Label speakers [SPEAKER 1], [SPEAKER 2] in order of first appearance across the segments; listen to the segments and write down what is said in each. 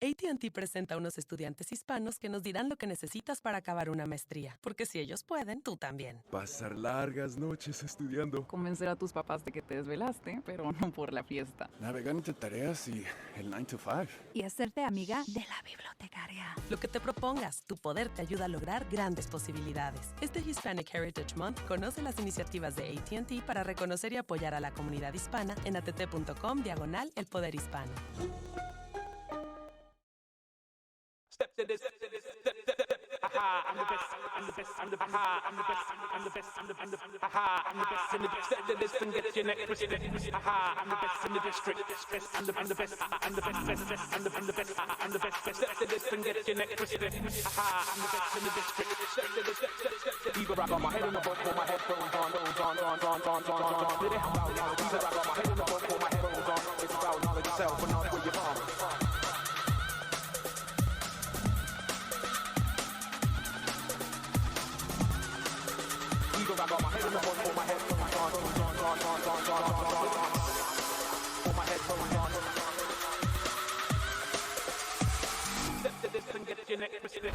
[SPEAKER 1] AT&T presenta a unos estudiantes hispanos que nos dirán lo que necesitas para acabar una maestría. Porque si ellos pueden, tú también.
[SPEAKER 2] Pasar largas noches estudiando.
[SPEAKER 3] Convencer a tus papás de que te desvelaste, pero no por la fiesta.
[SPEAKER 2] Navegar entre tareas y el 9 to 5.
[SPEAKER 4] Y hacerte amiga de la bibliotecaria.
[SPEAKER 1] Lo que te propongas, tu poder te ayuda a lograr grandes posibilidades. Este Hispanic Heritage Month conoce las iniciativas de AT&T para reconocer y apoyar a la comunidad hispana en att.com/El Poder Hispano.
[SPEAKER 5] Step to this, aha, I'm the best, I'm the best, I'm the aha, I'm the best, I'm the best, I'm the aha, I'm the best in the best. Step to this and get your neck twisted. Aha, I'm the best in the district. I'm the best, I'm the best, best, I'm the best, I'm the best, best. Step to this and get your neck twisted. Aha, I'm the best in the district. Step to this, Diva rock on my head in the boat, pull my headphones on. Did it about knowledge? Diva rock on my head in the boat, pull my headphones on. It's about knowledge itself, but not where you're from. I got my head in the boat, pull my headphones on. Pull my headphones on. Step to this and get your neck twisted.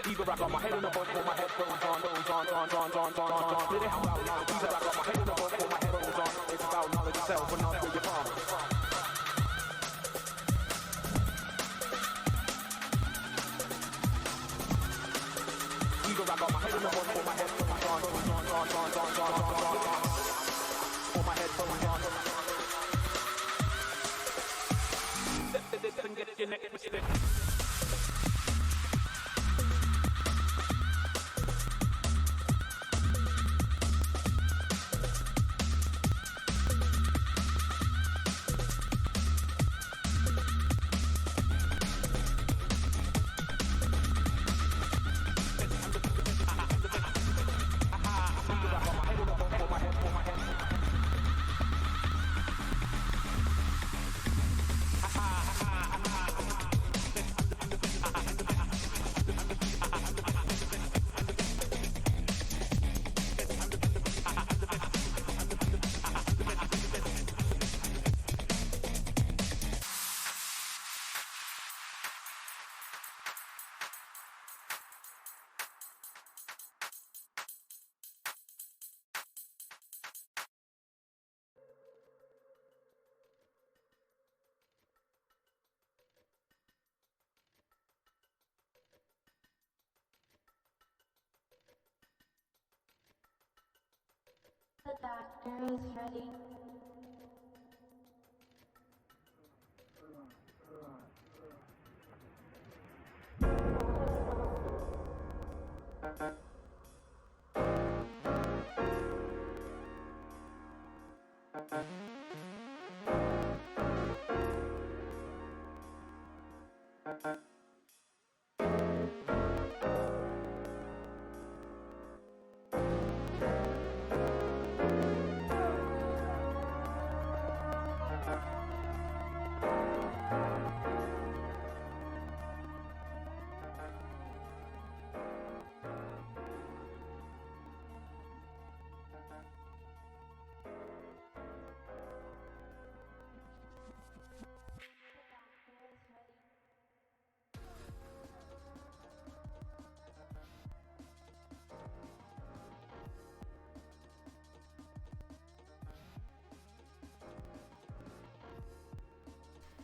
[SPEAKER 5] Diva rock on my head in the boat, pull my headphones on. Did it about knowledge? Diva rock on my head in the boat, pull my headphones on. It's about knowledge itself, but not where you're from. I got my head in the boat, pull my headphones on. Pull my headphones on. Step to this and get your neck twisted.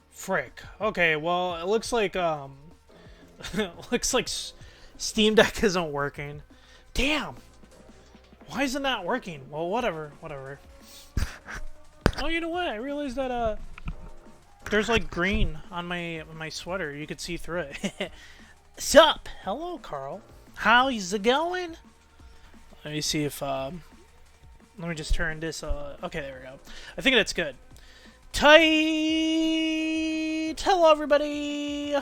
[SPEAKER 6] Frick. Okay, well, it looks like Steam Deck isn't working. Damn. Why is it not working? Well, whatever. Oh, you know what? I realized that there's like green on my sweater. You could see through it. Sup? Hello, Carl. How's it going? Let me see if let me just turn this okay, there we go. I think that's good. Tight! Hello, everybody!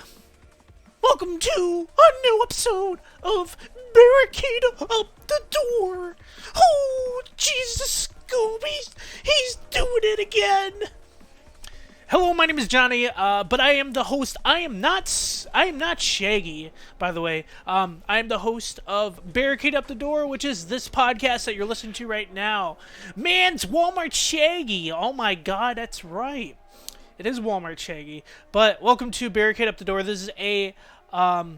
[SPEAKER 6] Welcome to a new episode of BarraCuda Up the Door! Oh, Jesus, Scooby! He's doing it again! Hello, my name is Johnny, but I am the host. I am not Shaggy, by the way. I am the host of BarraCuda Up the Door, which is this podcast that you're listening to right now. Man's Walmart Shaggy. Oh my God, that's right. It is Walmart Shaggy. But welcome to BarraCuda Up the Door. This is a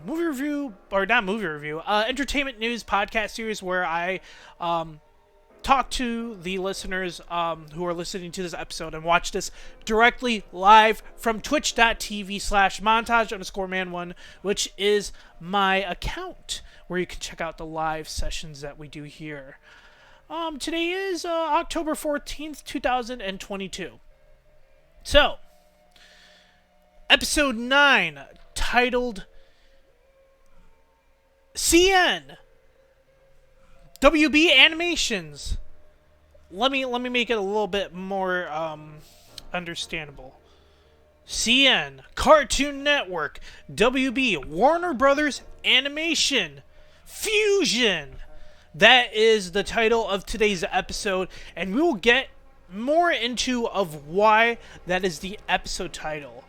[SPEAKER 6] movie review, or not movie review, entertainment news podcast series where I talk to the listeners who are listening to this episode and watch this directly live from twitch.tv/montage_man1, which is my account where you can check out the live sessions that we do here. Today is October 14th, 2022. So, episode 9, titled CN WB Animations. Let me make it a little bit more understandable. CN Cartoon Network WB Warner Brothers Animation Fusion. That is the title of today's episode, and we will get more into of why that is the episode title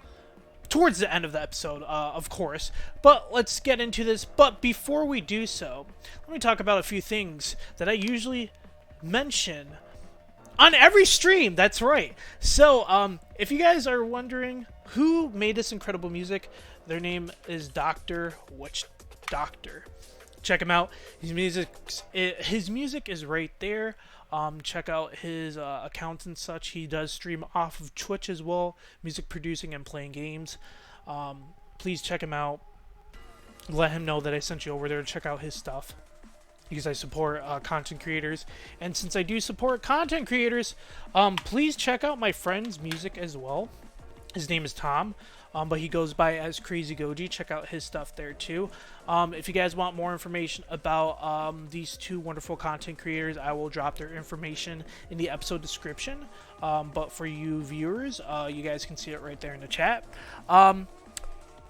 [SPEAKER 6] towards the end of the episode, of course. But let's get into this. But before we do so, let me talk about a few things that I usually mention on every stream. That's right. So, if you guys are wondering who made this incredible music, their name is Dr. Witch Doctor. Check him out. His music is right there. Check out his accounts and such. He does stream off of Twitch as well, music producing and playing games. Please check him out. Let him know that I sent you over there to check out his stuff, because I support content creators. And since I do support content creators, please check out my friend's music as well. His name is Tom, but he goes by as Crazy Goji. Check out his stuff there too. If you guys want more information about these two wonderful content creators, I will drop their information in the episode description. But for you viewers, you guys can see it right there in the chat.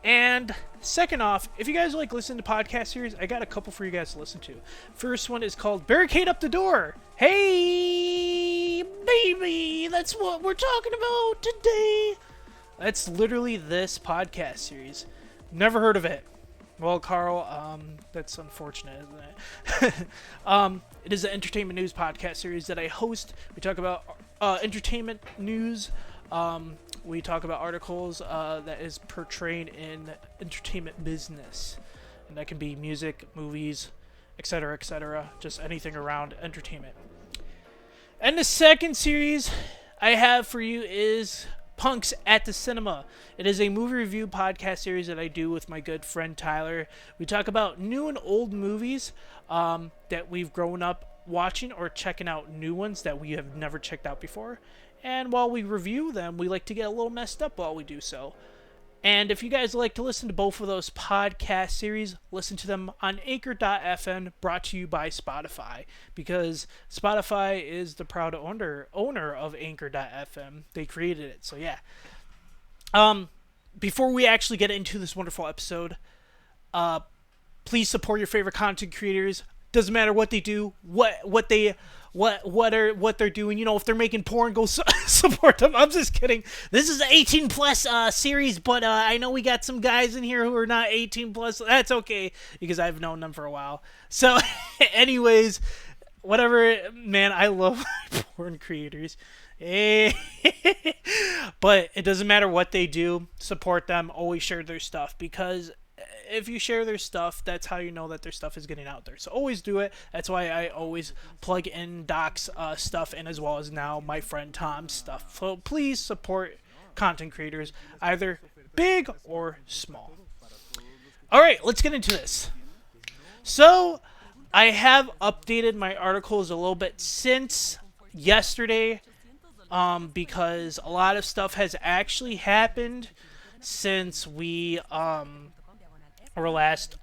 [SPEAKER 6] And second off, if you guys like listening to podcast series, I got a couple for you guys to listen to. First one is called BarraCuda Up the Door. Hey, baby, that's what we're talking about today. That's literally this podcast series. Never heard of it. Well, Carl, that's unfortunate, isn't it? It is an entertainment news podcast series that I host. We talk about entertainment news. We talk about articles that is portrayed in entertainment business. And that can be music, movies, etc., etc. Just anything around entertainment. And the second series I have for you is Punks at the Cinema. It is a movie review podcast series that I do with my good friend Tyler. We talk about new and old movies that we've grown up watching or checking out new ones that we have never checked out before. And while we review them, we like to get a little messed up while we do so. And if you guys like to listen to both of those podcast series, listen to them on Anchor.fm, brought to you by Spotify, because Spotify is the proud owner of Anchor.fm. They created it, so yeah. Before we actually get into this wonderful episode, please support your favorite content creators. Doesn't matter what they do, what they're doing. You know, if they're making porn, go support them. I'm just kidding. This is an 18 plus series, but I know we got some guys in here who are not 18 plus. That's okay, because I've known them for a while. So, anyways, whatever, man. I love porn creators. But it doesn't matter what they do. Support them. Always share their stuff, because if you share their stuff, that's how you know that their stuff is getting out there. So always do it. That's why I always plug in Doc's stuff, and as well as now my friend Tom's stuff. So please support content creators, either big or small. Alright, let's get into this. So I have updated my articles a little bit since yesterday, because a lot of stuff has actually happened since we were last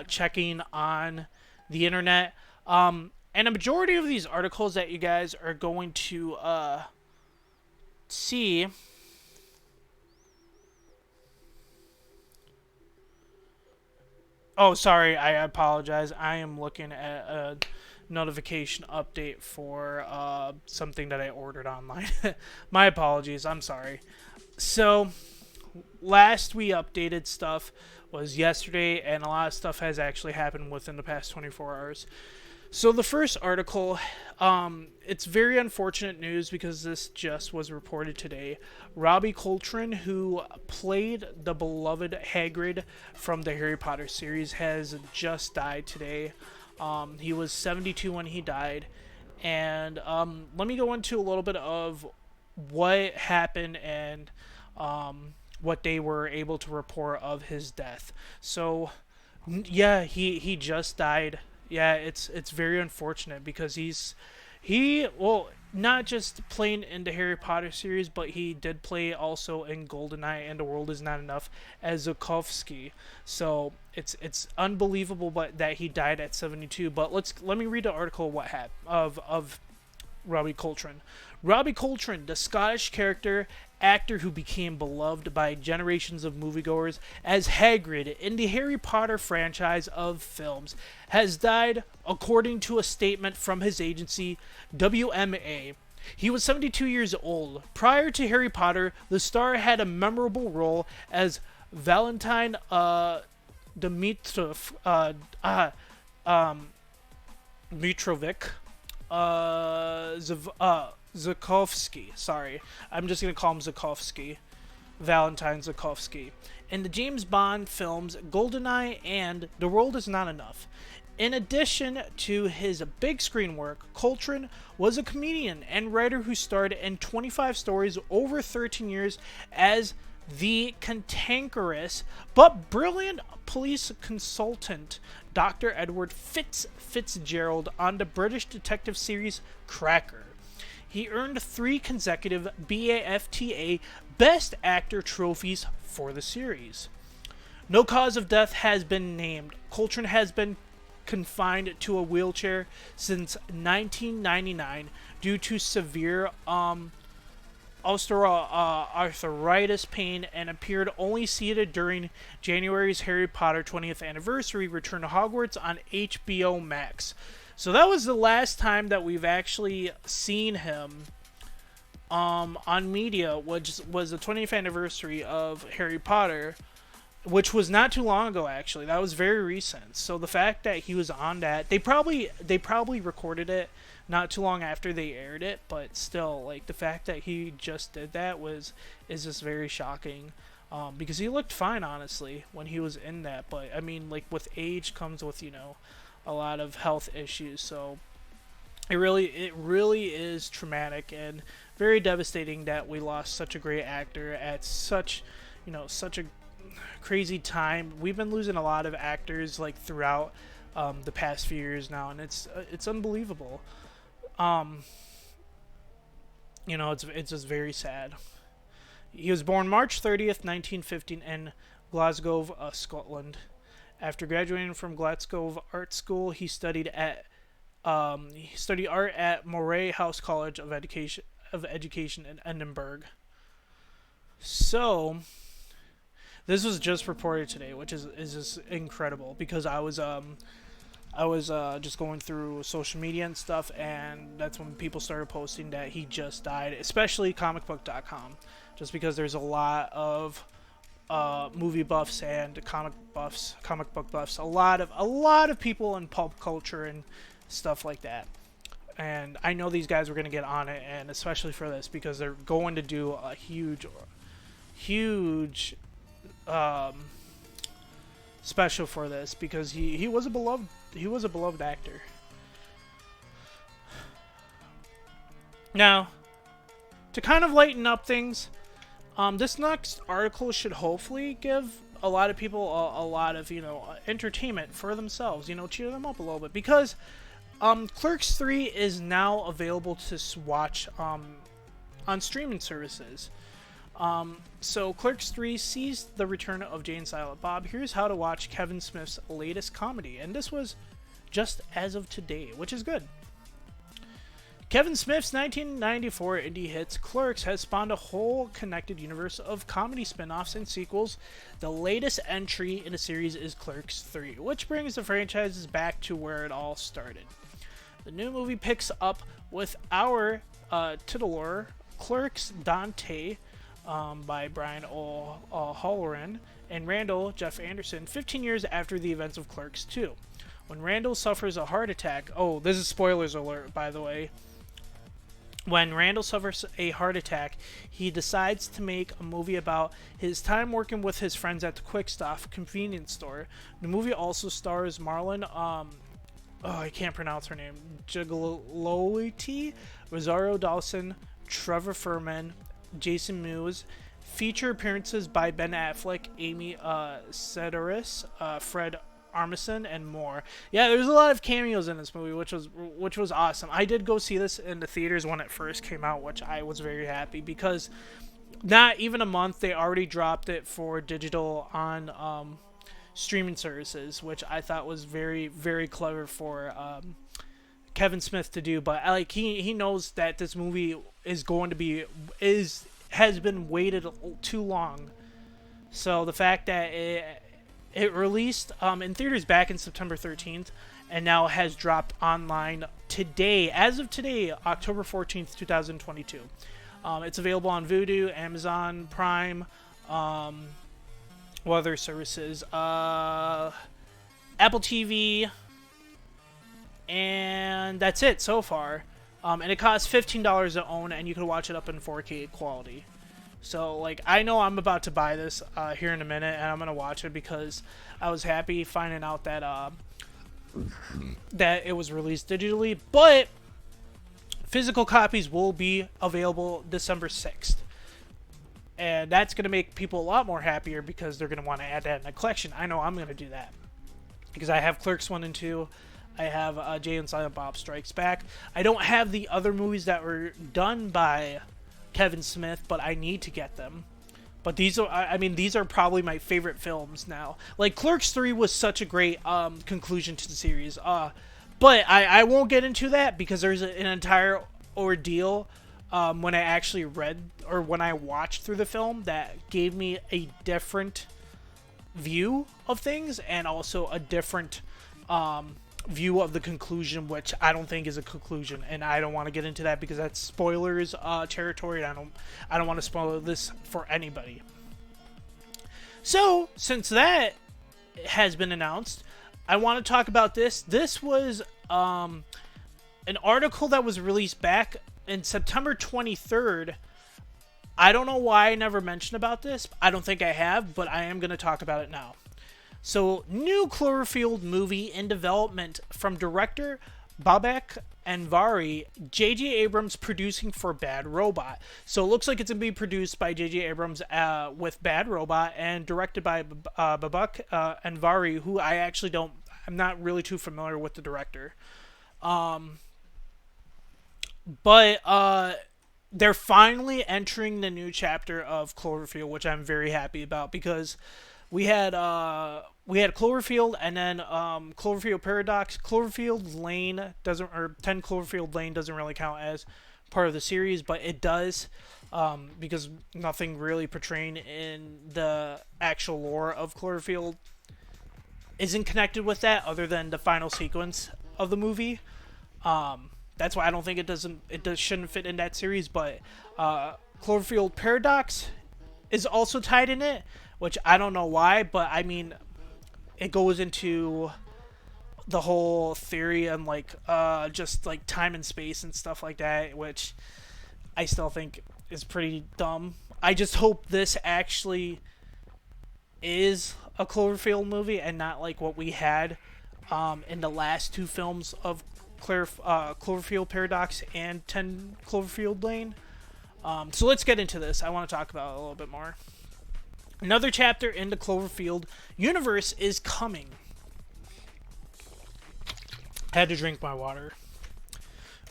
[SPEAKER 6] checking on the internet. And a majority of these articles that you guys are going to see oh, sorry, I apologize. I am looking at a notification update for something that I ordered online. My apologies, I'm sorry. So last we updated stuff was yesterday, and a lot of stuff has actually happened within the past 24 hours. So the first article, it's very unfortunate news because this just was reported today. Robbie Coltrane, who played the beloved Hagrid from the Harry Potter series, has just died today. He was 72 when he died. And let me go into a little bit of what happened and what they were able to report of his death. So, yeah, he just died. Yeah, it's very unfortunate because well, not just playing in the Harry Potter series, but he did play also in GoldenEye and The World Is Not Enough as Zukovsky. So it's unbelievable, but that he died at 72. But let me read the article of Robbie Coltrane. Robbie Coltrane, the Scottish actor who became beloved by generations of moviegoers as Hagrid in the Harry Potter franchise of films, has died, according to a statement from his agency, WMA. He was 72 years old. Prior to Harry Potter, the star had a memorable role as Valentine Mitrovic Zukovsky. Sorry, I'm just gonna call him Zukovsky. Valentine Zukovsky. In the James Bond films GoldenEye and The World Is Not Enough. In addition to his big screen work, Coltrane was a comedian and writer who starred in 25 stories over 13 years as the cantankerous but brilliant police consultant Dr. Edward Fitzgerald on the British detective series Cracker. He earned 3 consecutive BAFTA Best Actor trophies for the series. No cause of death has been named. Coltrane has been confined to a wheelchair since 1999 due to severe osteoarthritis pain, and appeared only seated during January's Harry Potter 20th anniversary return to Hogwarts on HBO Max. So that was the last time that we've actually seen him on media, which was the 20th anniversary of Harry Potter, which was not too long ago, actually. That was very recent. So the fact that he was on that, they probably recorded it not too long after they aired it, but still, like, the fact that he just did that is just very shocking. Because he looked fine, honestly, when he was in that. But I mean, like, with age comes with, a lot of health issues. So it really is traumatic and very devastating that we lost such a great actor at such a crazy time. We've been losing a lot of actors, like, throughout the past few years now, and it's unbelievable. It's just very sad. He was born March 30th, 1915 in Glasgow, Scotland. After graduating from Glasgow Art School, he studied art at Moray House College of Education in Edinburgh. So, this was just reported today, which is just incredible, because I was just going through social media and stuff, and that's when people started posting that he just died, especially comicbook.com, just because there's a lot of movie buffs and comic book buffs, a lot of people in pulp culture and stuff like that. And I know these guys were going to get on it, and especially for this, because they're going to do a huge special for this, because he was a beloved actor. Now, to kind of lighten up things, this next article should hopefully give a lot of people a lot of entertainment for themselves, cheer them up a little bit, because Clerks 3 is now available to watch on streaming services. So Clerks 3 sees the return of Jay and Silent Bob. Here's how to watch Kevin Smith's latest comedy, and this was just as of today, which is good. Kevin Smith's 1994 indie hit Clerks has spawned a whole connected universe of comedy spin-offs and sequels. The latest entry in the series is Clerks 3, which brings the franchises back to where it all started. The new movie picks up with our titular Clerks Dante, by Brian O'Halloran and Randall Jeff Anderson, 15 years after the events of Clerks 2. When Randall suffers a heart attack... Oh, this is spoilers alert, by the way. When Randall suffers a heart attack, he decides to make a movie about his time working with his friends at the Quick Stop convenience store. The movie also stars Marlon... I can't pronounce her name. Gigliotti, Rosario Dawson, Trevor Furman, Jason Mewes, feature appearances by Ben Affleck, Amy Sedaris, Fred Armisen, and more. Yeah, there's a lot of cameos in this movie, which was awesome. I did go see this in the theaters when it first came out, which I was very happy, because not even a month, they already dropped it for digital on streaming services, which I thought was very, very clever for Kevin Smith to do. But he knows that this movie has been waited too long. So the fact that it released in theaters back in September 13th and now has dropped online today, as of today, October 14th, 2022. It's available on Vudu, Amazon Prime, what other services? Apple TV, and that's it so far. And it costs $15 to own, and you can watch it up in 4K quality. So, I know I'm about to buy this here in a minute, and I'm going to watch it, because I was happy finding out that that it was released digitally. But physical copies will be available December 6th. And that's going to make people a lot more happier, because they're going to want to add that in a collection. I know I'm going to do that, because I have Clerks 1 and 2. I have Jay and Silent Bob Strikes Back. I don't have the other movies that were done by Kevin Smith, but I need to get them. But these are probably my favorite films now. Clerks 3 was such a great conclusion to the series. But I won't get into that, because there's an entire ordeal when I actually read, or when I watched through the film, that gave me a different view of things, and also a different view of the conclusion, which I don't think is a conclusion, and I don't want to get into that, because that's spoilers territory, and I don't want to spoil this for anybody. So, since that has been announced, I want to talk about this. This was an article that was released back in September 23rd. I don't know why I never mentioned about this. I don't think I have, but I am going to talk about it now. So, new Cloverfield movie in development from director Babak Anvari, J.J. Abrams producing for Bad Robot. So, it looks like it's going to be produced by J.J. Abrams with Bad Robot, and directed by Babak Anvari, who I actually don't... I'm not really too familiar with the director. But they're finally entering the new chapter of Cloverfield, which I'm very happy about, because we had Cloverfield, and then Cloverfield Paradox. Cloverfield Lane doesn't, or 10 Cloverfield Lane doesn't really count as part of the series, but it does, because nothing really portraying in the actual lore of Cloverfield isn't connected with that, other than the final sequence of the movie. That's why I don't think shouldn't fit in that series. But Cloverfield Paradox is also tied in it, which I don't know why, but I mean, it goes into the whole theory and just like time and space and stuff like that, which I still think is pretty dumb. I just hope this actually is a Cloverfield movie and not like what we had in the last two films of Cloverfield Paradox and 10 Cloverfield Lane. So let's get into this. I want to talk about it a little bit more. Another chapter in the Cloverfield universe is coming. Had to drink my water.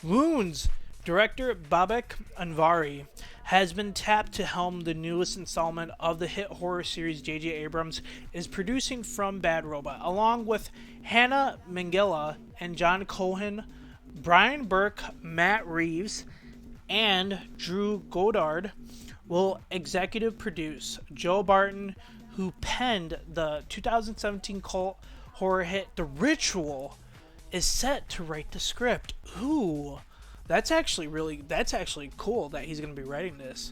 [SPEAKER 6] Wounds. Director Babak Anvari has been tapped to helm the newest installment of the hit horror series J.J. Abrams is producing from Bad Robot, along with Hannah Minghella and John Cohen, Brian Burke, Matt Reeves, and Drew Goddard will executive produce. Joe Barton, who penned the 2017 cult horror hit The Ritual, is set to write the script. Ooh. That's actually cool that he's going to be writing this.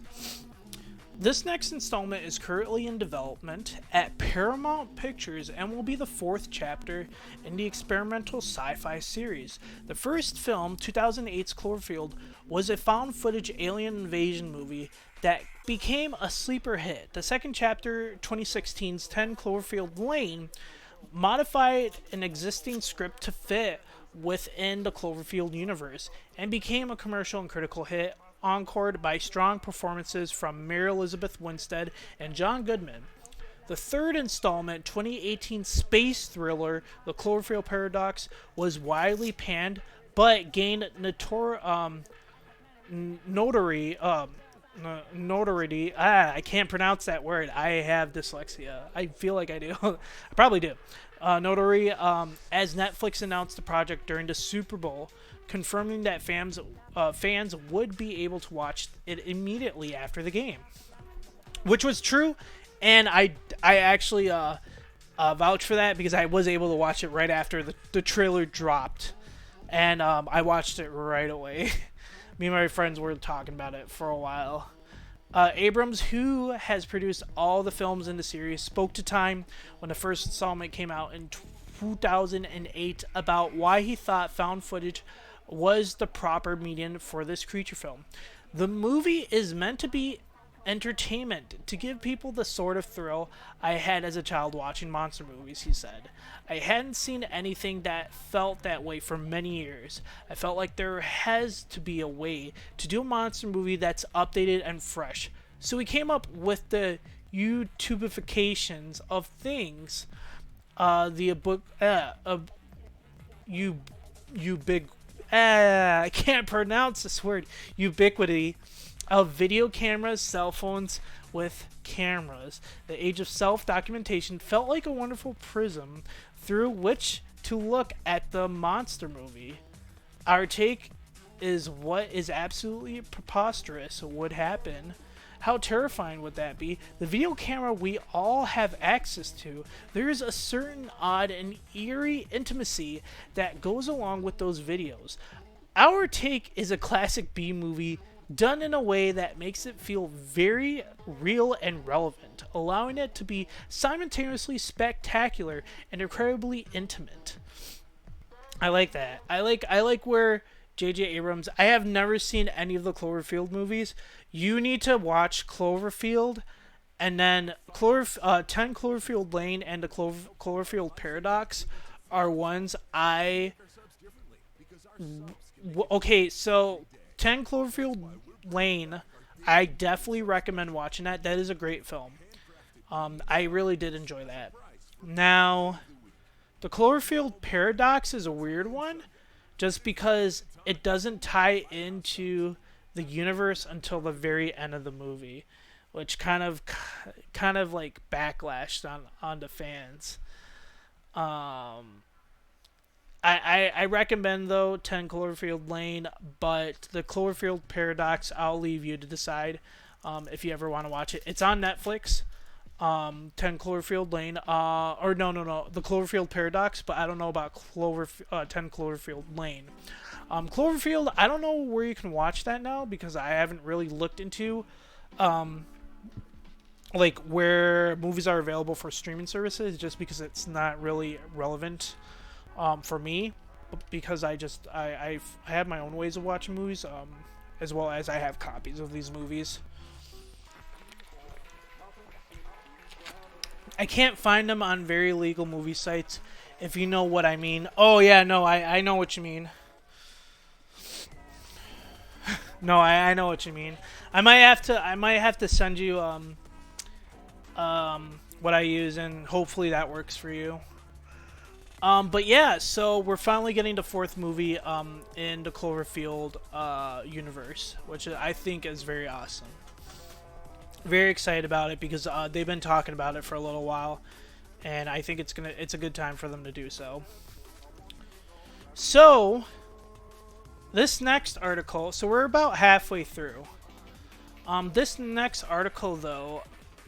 [SPEAKER 6] This next installment is currently in development at Paramount Pictures and will be the fourth chapter in the experimental sci-fi series. The first film, 2008's Cloverfield, was a found-footage alien invasion movie that became a sleeper hit. The second chapter, 2016's 10 Cloverfield Lane, modified an existing script to fit within the Cloverfield universe and became a commercial and critical hit, encored by strong performances from Mary Elizabeth Winstead and John Goodman. The third installment, 2018 space thriller The Cloverfield Paradox, was widely panned but gained notoriety. I can't pronounce that word. I have dyslexia. I feel like I do. I probably do. Notoriety, as Netflix announced the project during the Super Bowl, confirming that fans would be able to watch it immediately after the game, which was true, and I actually vouch for that, because I was able to watch it right after the trailer dropped, and I watched it right away. Me and my friends were talking about it for a while. Abrams, who has produced all the films in the series, spoke to Time when the first installment came out in 2008 about why he thought found footage was the proper medium for this creature film. The movie is meant to be entertainment, to give people the sort of thrill I had as a child watching monster movies, he said. I hadn't seen anything that felt that way for many years. I felt like there has to be a way to do a monster movie that's updated and fresh. So we came up with the YouTubifications of things. I can't pronounce this word. Ubiquity of video cameras, cell phones with cameras. The age of self-documentation felt like a wonderful prism through which to look at the monster movie. Our take is what is absolutely preposterous would happen. How terrifying would that be? The video camera we all have access to. There is a certain odd and eerie intimacy that goes along with those videos. Our take is a classic B movie done in a way that makes it feel very real and relevant, allowing it to be simultaneously spectacular and incredibly intimate. I like that. I like where J.J. Abrams... I have never seen any of the Cloverfield movies. You need to watch Cloverfield, and then 10 Cloverfield Lane and the Cloverfield Paradox are ones I... Okay, so 10 Cloverfield Lane, I definitely recommend watching that. That is a great film. I really did enjoy that. Now, The Cloverfield paradox is a weird one, just because it doesn't tie into the universe until the very end of the movie, which kind of like backlashed onto fans. I recommend though 10 Cloverfield Lane, but the Cloverfield paradox I'll leave you to decide if you ever want to watch it. It's on Netflix. 10 Cloverfield Lane, or no, the Cloverfield paradox, but I don't know about 10 Cloverfield Lane. Cloverfield, I don't know where you can watch that now because I haven't really looked into like where movies are available for streaming services, just because it's not really relevant for me, because I have my own ways of watching movies, as well as I have copies of these movies. I can't find them on very legal movie sites, if you know what I mean. Oh yeah, no, I know what you mean. No, I know what you mean. I might have to send you what I use, and hopefully that works for you. But yeah, so we're finally getting the fourth movie in the Cloverfield universe, which I think is very awesome. Very excited about it because they've been talking about it for a little while, and I think it's a good time for them to do so. So this next article, so we're about halfway through. This next article though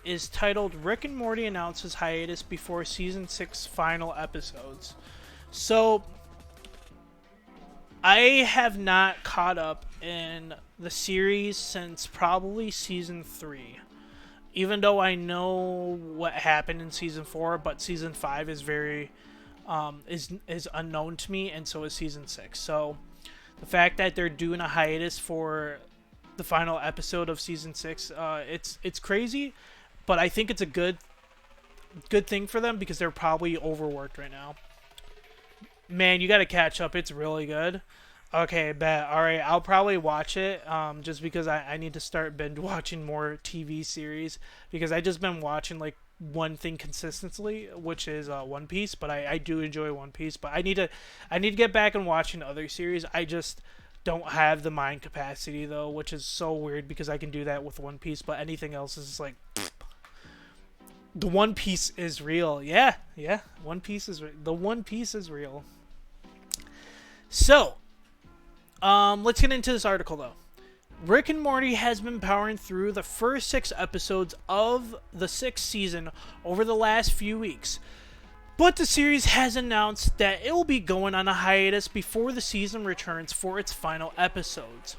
[SPEAKER 6] is titled "Rick and Morty announces hiatus before season 6 final episodes." So I have not caught up in the series since probably season 3. Even though I know what happened in season 4, but season 5 is very is unknown to me, and so is season 6. So the fact that they're doing a hiatus for the final episode of season 6, it's crazy, but I think it's a good thing for them because they're probably overworked right now. Man, you got to catch up. It's really good. Okay, bet. Alright, I'll probably watch it just because I need to start binge watching more TV series, because I just been watching like one thing consistently, which is One Piece, but I do enjoy One Piece, but I need to get back and watching other series. I just don't have the mind capacity though, which is so weird because I can do that with One Piece, but anything else is like the One Piece is real. Yeah. One Piece is the One Piece is real. So, let's get into this article, though. Rick and Morty has been powering through the first 6 episodes of the 6th season over the last few weeks, but the series has announced that it will be going on a hiatus before the season returns for its final episodes.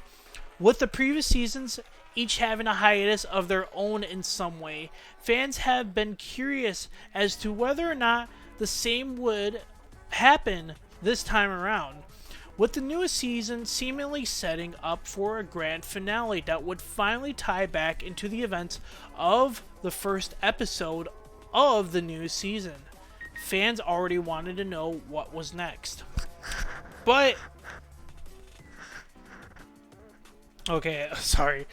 [SPEAKER 6] With the previous seasons each having a hiatus of their own in some way, fans have been curious as to whether or not the same would happen this time around, with the newest season seemingly setting up for a grand finale that would finally tie back into the events of the first episode of the new season. Fans already wanted to know what was next. But okay, sorry.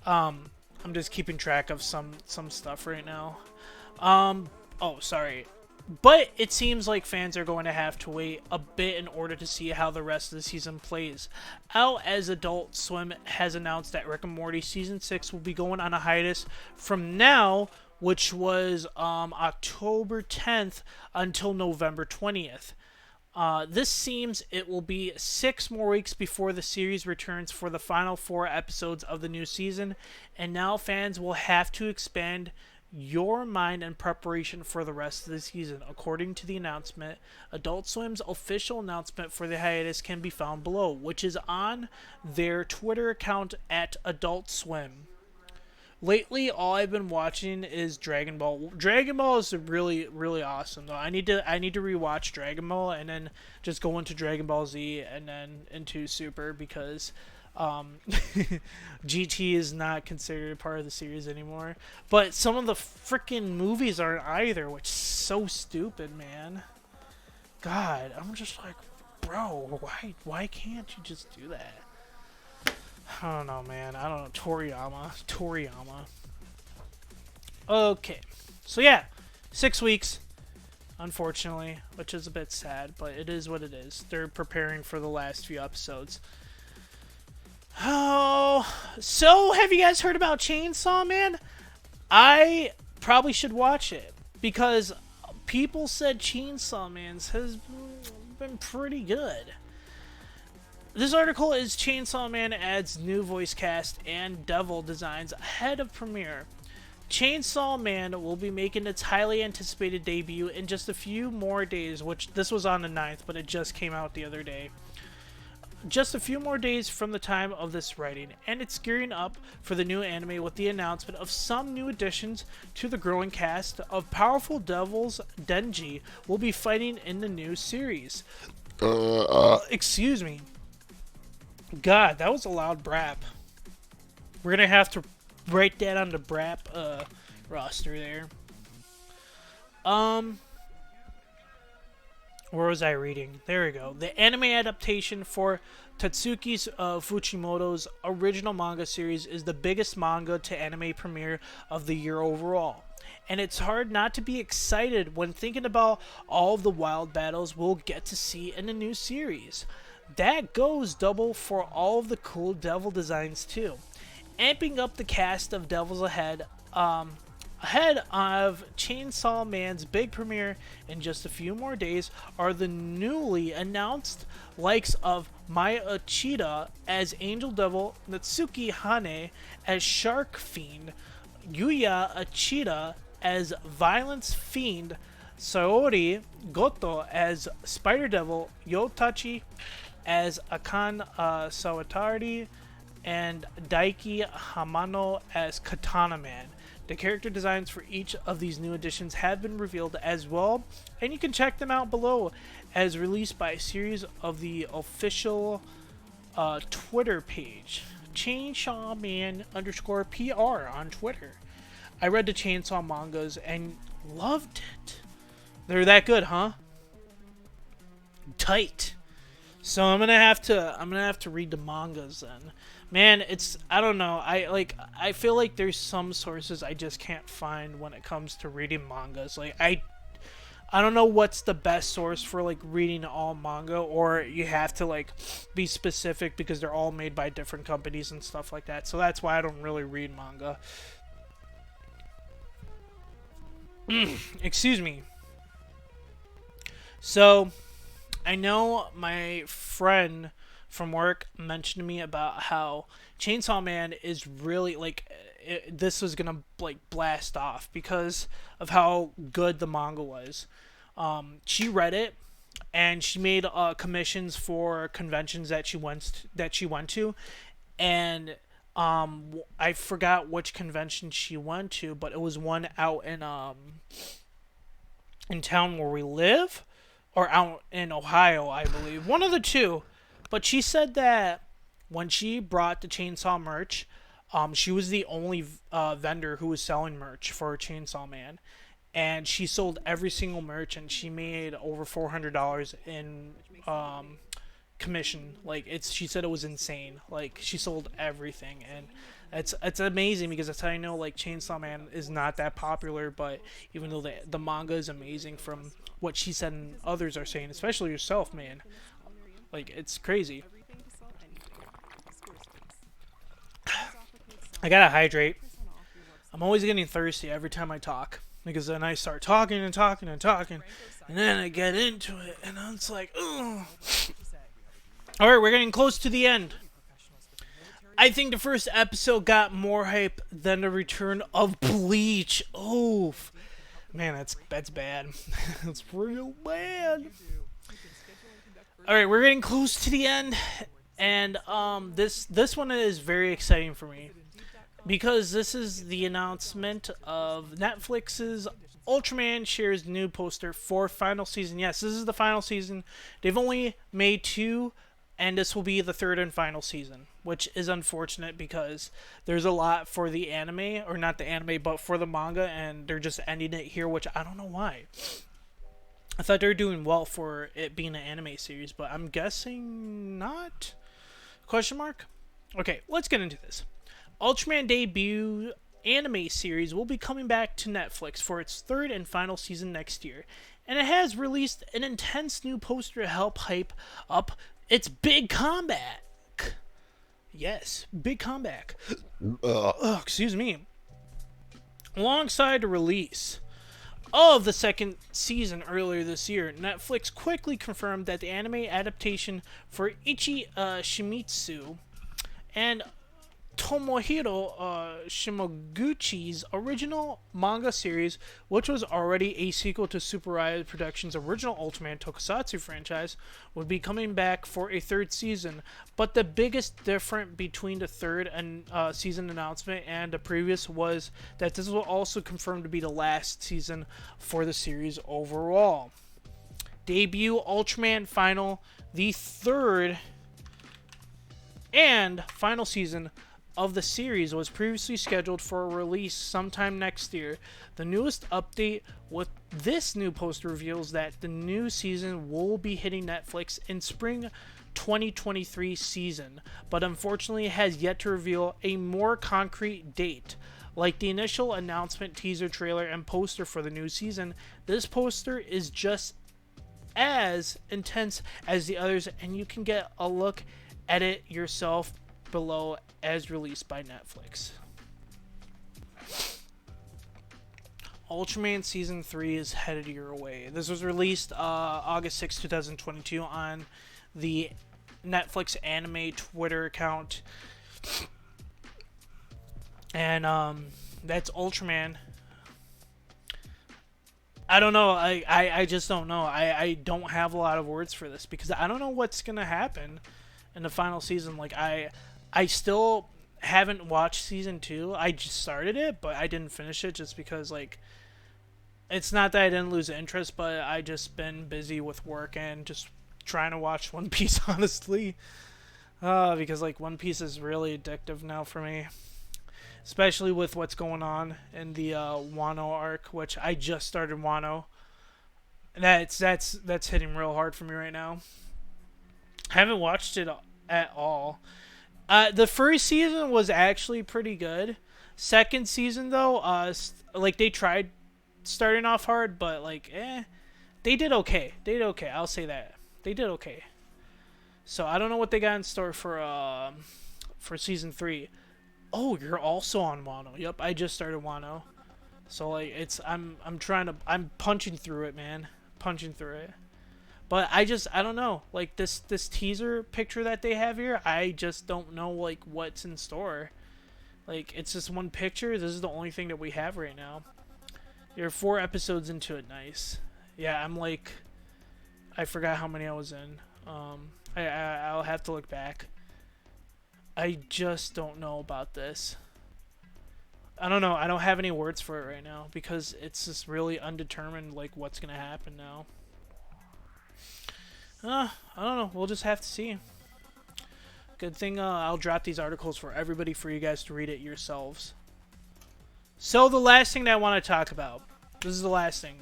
[SPEAKER 6] I'm just keeping track of some stuff right now. Oh, sorry. But it seems like fans are going to have to wait a bit in order to see how the rest of the season plays out, as Adult Swim has announced that Rick and Morty Season 6 will be going on a hiatus from now, which was October 10th, until November 20th. This seems it will be 6 more weeks before the series returns for the final 4 episodes of the new season, and now fans will have to expand your mind in preparation for the rest of the season. According to the announcement, Adult Swim's official announcement for the hiatus can be found below, which is on their Twitter account at Adult Swim. Lately, all I've been watching is Dragon Ball. Dragon Ball is really, really awesome, though. I need to rewatch Dragon Ball and then just go into Dragon Ball Z and then into Super, because GT is not considered part of the series anymore. But some of the freaking movies aren't either, which is so stupid, man. God, I'm just like, bro, why can't you just do that? I don't know, man. I don't know. Toriyama. Okay. So yeah, 6 weeks. unfortunately, which is a bit sad, but it is what it is. They're preparing for the last few episodes. Oh, so have you guys heard about Chainsaw Man? I probably should watch it because people said Chainsaw Man's has been pretty good. This article is Chainsaw Man adds new voice cast and devil designs ahead of premiere. Chainsaw Man will be making its highly anticipated debut in just a few more days, which this was on the 9th, but it just came out the other day. Just a few more days from the time of this writing, and it's gearing up for the new anime with the announcement of some new additions to the growing cast of powerful devils. Denji will be fighting in the new series. Excuse me. God, that was a loud brap. We're gonna have to write that on the brap roster there. Where was I reading? There we go. The anime adaptation for Tatsuki Fujimoto's original manga series is the biggest manga to anime premiere of the year overall. And it's hard not to be excited when thinking about all of the wild battles we'll get to see in the new series. That goes double for all of the cool devil designs too. Amping up the cast of devils ahead of Chainsaw Man's big premiere in just a few more days are the newly announced likes of Maya Uchida as Angel Devil, Natsuki Hane as Shark Fiend, Yuya Uchida as Violence Fiend, Saori Goto as Spider Devil, Yotachi as Akan Sawatari, and Daiki Hamano as Katana Man. The character designs for each of these new additions have been revealed as well, and you can check them out below as released by a series of the official Twitter page, Chainsaw Man _PR on Twitter. I read the Chainsaw mangas and loved it. They're that good, huh? Tight. So I'm gonna have to read the mangas then. Man, I don't know. I feel like there's some sources I just can't find when it comes to reading mangas. Like I don't know what's the best source for like reading all manga, or you have to like be specific because they're all made by different companies and stuff like that. So that's why I don't really read manga. Excuse me. So I know my friend from work mentioned to me about how Chainsaw Man is really like this was gonna like blast off because of how good the manga was. She read it and she made commissions for conventions that she went to, and I forgot which convention she went to, but it was one out in town where we live, or out in Ohio, I believe, one of the two. But she said that when she brought the Chainsaw merch, she was the only vendor who was selling merch for Chainsaw Man. And she sold every single merch, and she made over $400 in commission. Like, she said it was insane. Like, she sold everything, and it's amazing because that's how I know, like, Chainsaw Man is not that popular, but even though the manga is amazing from what she said and others are saying, especially yourself, man. Like, it's crazy. I gotta hydrate. I'm always getting thirsty every time I talk, because then I start talking and talking and talking, and then I get into it, and it's like, ugh. Alright, we're getting close to the end. I think the first episode got more hype than the return of Bleach. Oh, man, that's bad. That's real bad. Alright, we're getting close to the end, and this one is very exciting for me, because this is the announcement of Netflix's Ultraman shares new poster for final season. Yes, this is the final season. They've only made 2, and this will be the 3rd and final season, which is unfortunate because there's a lot for the anime, or not the anime, but for the manga, and they're just ending it here, which I don't know why. I thought they were doing well for it being an anime series, but I'm guessing not? Question mark? Okay, let's get into this. Ultraman debut anime series will be coming back to Netflix for its 3rd and final season next year, and it has released an intense new poster to help hype up its big comeback. Yes, big comeback. Excuse me. Alongside the release of the second season earlier this year, Netflix quickly confirmed that the anime adaptation for Ichi Shimizu and Tomohiro Shimoguchi's original manga series, which was already a sequel to Super Riot Productions' original Ultraman Tokusatsu franchise, would be coming back for a third season. But the biggest difference between the third season announcement and the previous was that this was also confirmed to be the last season for the series overall. Debut Ultraman Final, the third and final season of the series, was previously scheduled for a release sometime next year. The newest update with this new poster reveals that the new season will be hitting Netflix in spring 2023 season, but unfortunately has yet to reveal a more concrete date. Like the initial announcement, teaser trailer, and poster for the new season, this poster is just as intense as the others, and you can get a look at it yourself below, as released by Netflix. Ultraman Season 3 is headed your way. This was released August 6, 2022 on the Netflix anime Twitter account. And that's Ultraman. I don't know. I just don't know. I don't have a lot of words for this because I don't know what's going to happen in the final season. Like, I still haven't watched season 2. I just started it, but I didn't finish it just because, like, it's not that I didn't lose interest, but I just been busy with work and just trying to watch One Piece, honestly. Because, like, One Piece is really addictive now for me. Especially with what's going on in the Wano arc, which I just started Wano. That's hitting real hard for me right now. I haven't watched it at all. The first season was actually pretty good. Second season, though, like, they tried starting off hard, but, like, they did okay. I'll say that. They did okay. So I don't know what they got in store for season 3. Oh, you're also on Wano. Yep, I just started Wano. So, like, I'm punching through it, man. Punching through it. But I don't know. Like, this teaser picture that they have here, I just don't know, like, what's in store. Like, it's just one picture. This is the only thing that we have right now. You're 4 episodes into it. Nice. Yeah, I'm like, I forgot how many I was in. I'll have to look back. I just don't know about this. I don't know. I don't have any words for it right now because it's just really undetermined, like, what's going to happen now. I don't know. We'll just have to see. Good thing I'll drop these articles for everybody for you guys to read it yourselves. So the last thing that I want to talk about. This is the last thing.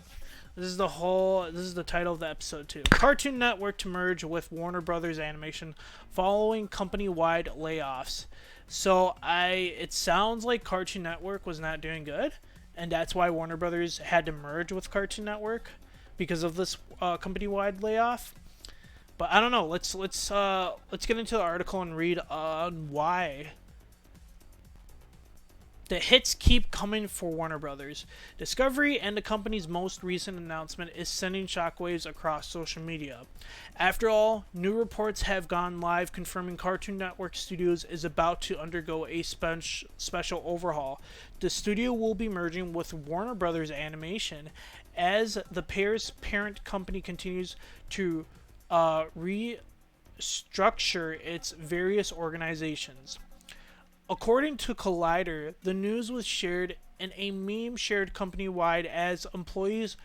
[SPEAKER 6] This is the title of the episode too. Cartoon Network to merge with Warner Brothers Animation following company-wide layoffs. So it sounds like Cartoon Network was not doing good, and that's why Warner Brothers had to merge with Cartoon Network because of this company-wide layoff. But I don't know. Let's get into the article and read on why. The hits keep coming for Warner Brothers. Discovery and the company's most recent announcement is sending shockwaves across social media. After all, new reports have gone live confirming Cartoon Network Studios is about to undergo a special overhaul. The studio will be merging with Warner Brothers Animation as the pair's parent company continues to restructure its various organizations. According to Collider, the news was shared in a meme shared company-wide as employees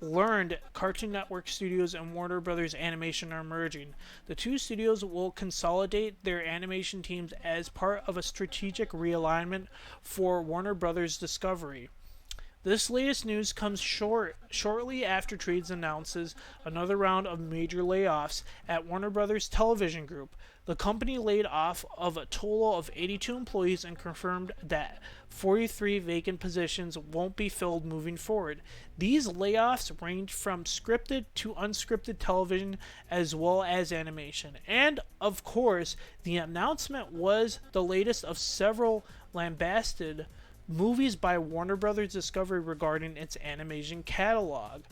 [SPEAKER 6] learned Cartoon Network Studios and Warner Brothers Animation are merging. The two studios will consolidate their animation teams as part of a strategic realignment for Warner Brothers Discovery. This latest news comes shortly after Trades announces another round of major layoffs at Warner Brothers Television Group. The company laid off of a total of 82 employees and confirmed that 43 vacant positions won't be filled moving forward. These layoffs range from scripted to unscripted television as well as animation. And, of course, the announcement was the latest of several lambasted movies by Warner Brothers Discovery regarding its animation catalog.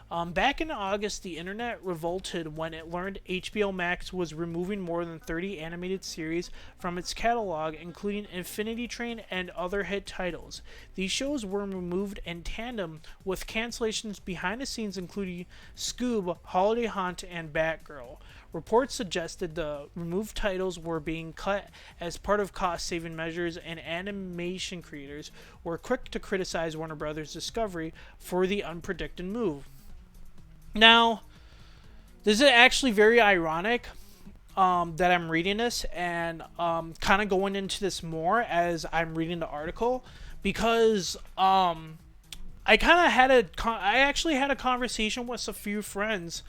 [SPEAKER 6] Back in August, the internet revolted when it learned HBO Max was removing more than 30 animated series from its catalog, including Infinity Train and other hit titles. These shows were removed in tandem with cancellations behind the scenes, including Scoob, Holiday Hunt, and Batgirl. Reports suggested the removed titles were being cut as part of cost-saving measures, and animation creators were quick to criticize Warner Brothers Discovery for the unpredicted move. Now, this is actually very ironic that I'm reading this and kind of going into this more as I'm reading the article, because I actually had a conversation with a few friends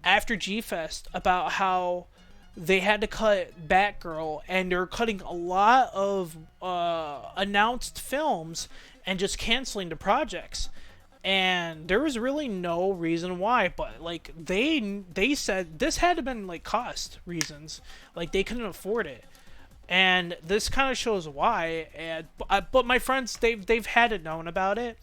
[SPEAKER 6] after G-Fest about how they had to cut Batgirl, and they're cutting a lot of announced films and just canceling the projects. And there was really no reason why, but like they said this had to been like cost reasons, like they couldn't afford it, and this kind of shows why. And but my friends, they've had it known about it,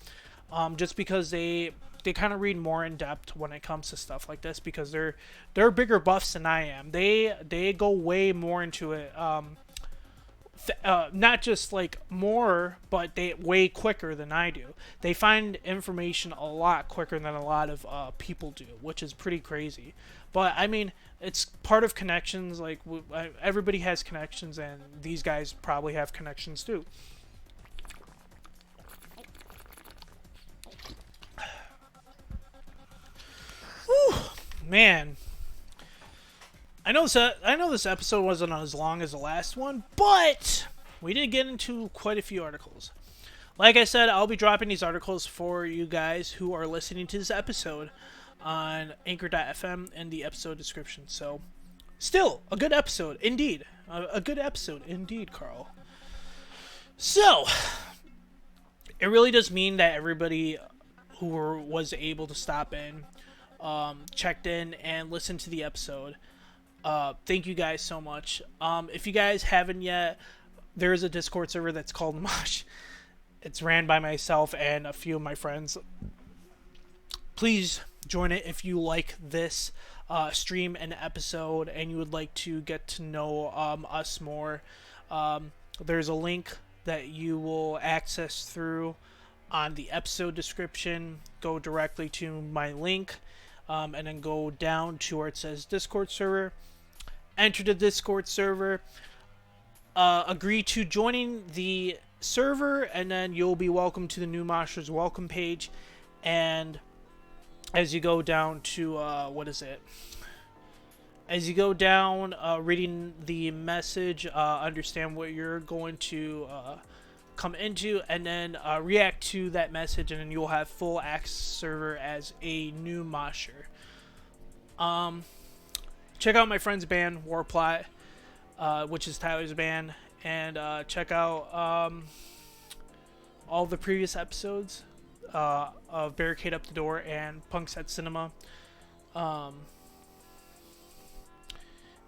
[SPEAKER 6] just because they kind of read more in depth when it comes to stuff like this, because they're bigger buffs than I am. They go way more into it. Not just like more, but they way quicker than I do. They find information a lot quicker than a lot of people do, which is pretty crazy. But I mean, it's part of connections. Like everybody has connections, and these guys probably have connections too. Whew, man. I know this episode wasn't as long as the last one, but we did get into quite a few articles. Like I said, I'll be dropping these articles for you guys who are listening to this episode on Anchor.fm in the episode description. So, still, a good episode, indeed. A good episode, indeed, Carl. So, it really does mean that everybody who was able to stop in, checked in, and listened to the episode. Thank you guys so much. If you guys haven't yet, there is a Discord server that's called Mosh. It's ran by myself and a few of my friends. Please join it if you like this stream and episode and you would like to get to know us more. There's a link that you will access through on the episode description. Go directly to my link, and then go down to where it says Discord server. Enter the Discord server, agree to joining the server, and then you'll be welcome to the new Moshers welcome page. And as you go down to, as you go down, reading the message, understand what you're going to come into, and then react to that message, and then you'll have full access server as a new Mosher. Check out my friend's band, Warplot, which is Tyler's band, and check out all the previous episodes of Barricade Up the Door and Punks at Cinema.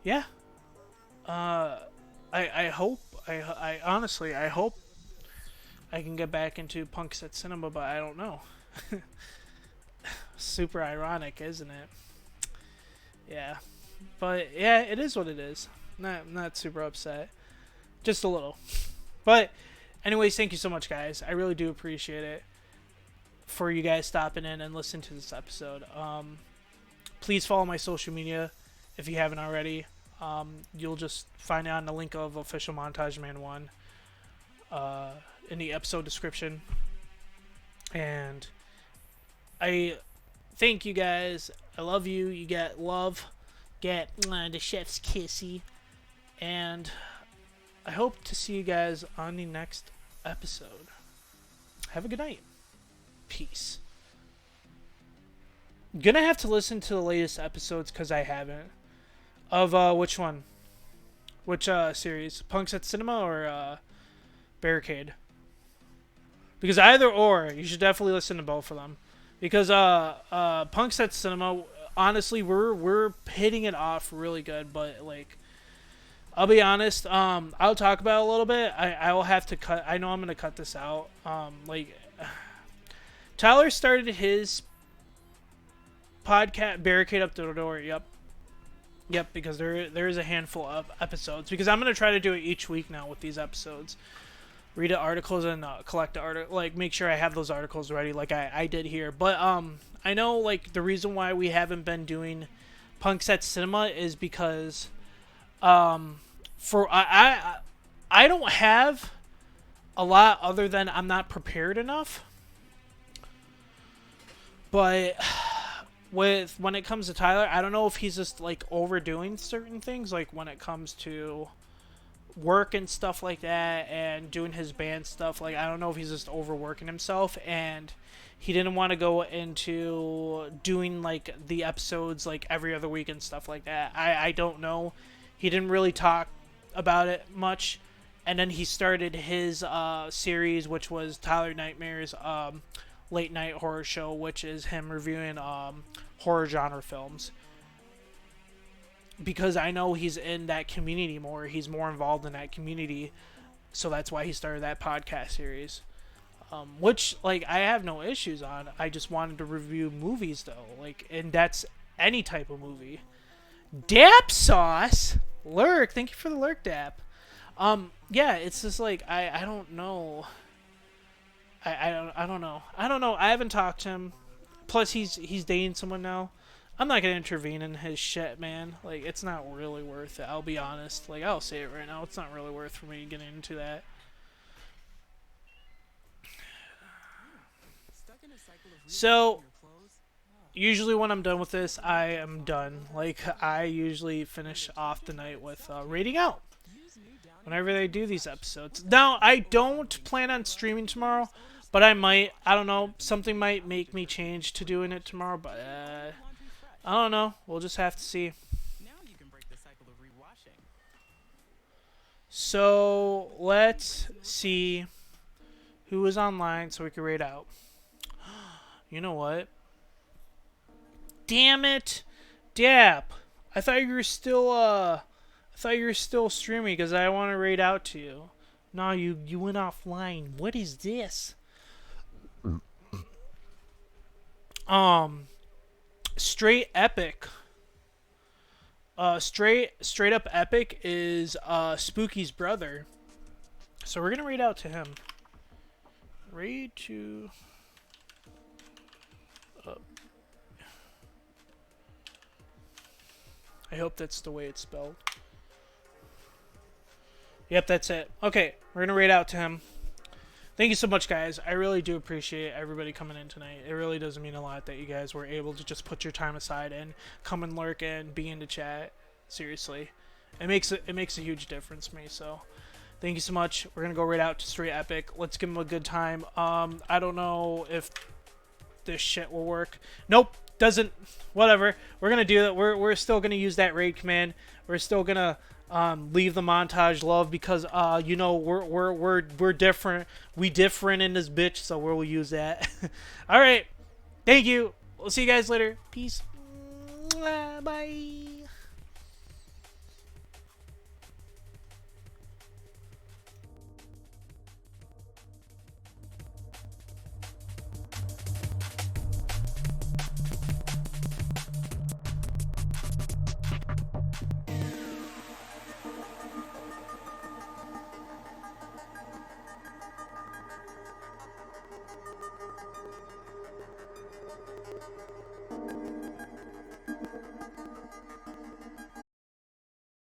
[SPEAKER 6] Yeah. I hope, I honestly, I hope I can get back into Punks at Cinema, but I don't know. Super ironic, isn't it? Yeah. But yeah, it is what it is. Not super upset. Just a little. But anyways, thank you so much, guys. I really do appreciate it for you guys stopping in and listening to this episode. Please follow my social media if you haven't already. You'll just find it on the link of Official Montage Man 1 in the episode description. And I thank you guys. I love you. You get love. Get the chef's kissy. And I hope to see you guys on the next episode. Have a good night. Peace. Gonna have to listen to the latest episodes because I haven't. Of which one? Which series? Punks at Cinema or BarraCuda? Because either or, you should definitely listen to both of them. Because Punks at Cinema, honestly, we're hitting it off really good, but like, I'll be honest. I'll talk about it a little bit. I will have to cut. I know I'm gonna cut this out. Like, Tyler started his podcast, BarraCuda Up the Door. Yep, because there is a handful of episodes. Because I'm gonna try to do it each week now with these episodes. Read the articles and collect the article. Like, make sure I have those articles ready, like I did here. But I know like the reason why we haven't been doing Punks at Cinema is because I don't have a lot other than I'm not prepared enough. But when it comes to Tyler, I don't know if he's just like overdoing certain things, like when it comes to work and stuff like that, and doing his band stuff. Like, I don't know if he's just overworking himself, and he didn't want to go into doing like the episodes like every other week and stuff like that. I don't know. He didn't really talk about it much, and then he started his series, which was Tyler Nightmare's late night horror show, which is him reviewing horror genre films. Because I know he's in that community more, he's more involved in that community, so that's why he started that podcast series. Which, like, I have no issues on. I just wanted to review movies, though, like, and that's any type of movie. Dap Sauce, Lurk, thank you for the Lurk Dap. Yeah, it's just like I don't know. I don't know. I haven't talked to him. Plus, he's dating someone now. I'm not gonna intervene in his shit, man. Like, it's not really worth it. I'll be honest. Like, I'll say it right now. It's not really worth for me getting into that. So, usually when I'm done with this, I am done. Like, I usually finish off the night with rating out. Whenever they do these episodes. Now, I don't plan on streaming tomorrow, but I might. I don't know. Something might make me change to doing it tomorrow, but I don't know. We'll just have to see. So, let's see who is online so we can rate out. You know what? Damn it! Dap! I thought you were still streaming because I want to raid out to you. No, you went offline. What is this? Straight Epic. Straight up Epic is Spooky's brother. So we're gonna raid out to him. Raid to I hope that's the way it's spelled. Yep, that's it. Okay, we're gonna raid out to him. Thank you so much, guys. I really do appreciate everybody coming in tonight. It really does mean a lot that you guys were able to just put your time aside and come and lurk and be in the chat. Seriously, it makes a huge difference to me. So, thank you so much. We're gonna go right out to Straight Epic. Let's give him a good time. I don't know if this shit will work. Nope, doesn't. Whatever. We're gonna do that. We're still gonna use that raid command. We're still gonna leave the montage love because you know we're different. We different in this bitch, so we'll use that. All right. Thank you. We'll see you guys later. Peace. Bye.